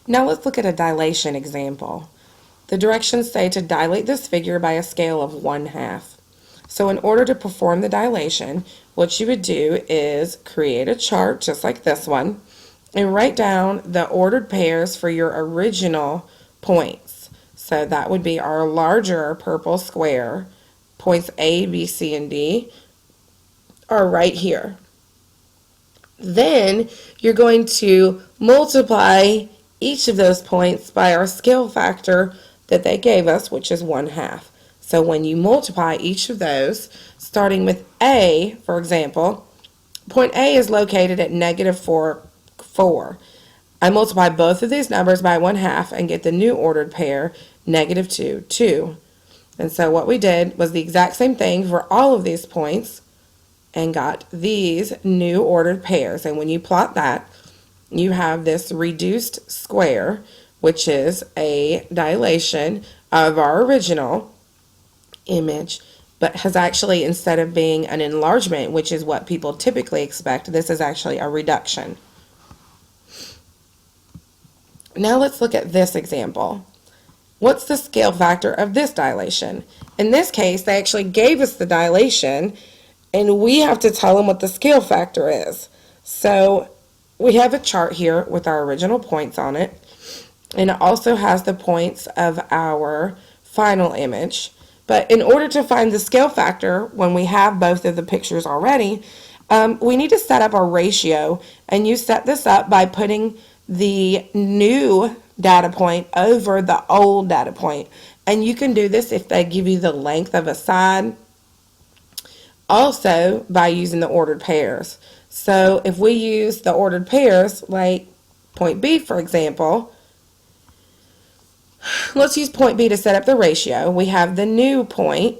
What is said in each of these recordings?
Now let's look at a dilation example. The directions say to dilate this figure by a scale of 1/2. So in order to perform the dilation, what you would do is create a chart just like this one and write down the ordered pairs for your original points. So that would be our larger purple square. Points A, B, C, and D are right here. Then you're going to multiply each of those points by our scale factor that they gave us, which is 1/2. So when you multiply each of those, starting with A, for example, point A is located at -4. I multiply both of these numbers by 1/2 and get the new ordered pair, -2, 2. And so what we did was the exact same thing for all of these points and got these new ordered pairs. And when you plot that, you have this reduced square, which is a dilation of our original image, but has actually, instead of being an enlargement, which is what people typically expect, this is actually a reduction. Now let's look at this example. What's the scale factor of this dilation? In this case, they actually gave us the dilation, and we have to tell them what the scale factor is. So we have a chart here with our original points on it, and it also has the points of our final image. But in order to find the scale factor, when we have both of the pictures already, we need to set up a ratio, and you set this up by putting the new data point over the old data point. And you can do this if they give you the length of a side, also by using the ordered pairs. So if we use the ordered pairs, like point B, for example, let's use point B to set up the ratio. We have the new point,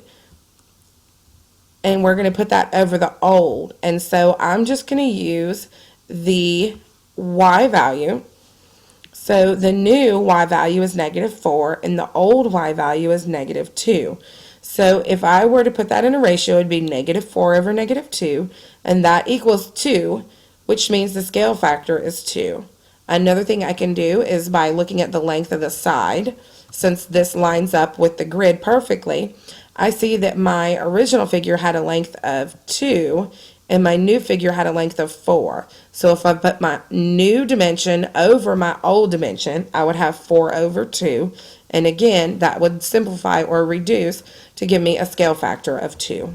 and we're going to put that over the old. And so I'm just going to use the y value. So the new y value is -4, and the old y value is -2. So if I were to put that in a ratio, it would be -4 over -2, and that equals 2, which means the scale factor is 2. Another thing I can do is by looking at the length of the side. Since this lines up with the grid perfectly, I see that my original figure had a length of 2 and my new figure had a length of 4. So if I put my new dimension over my old dimension, I would have 4 over 2. And again, that would simplify or reduce to give me a scale factor of 2.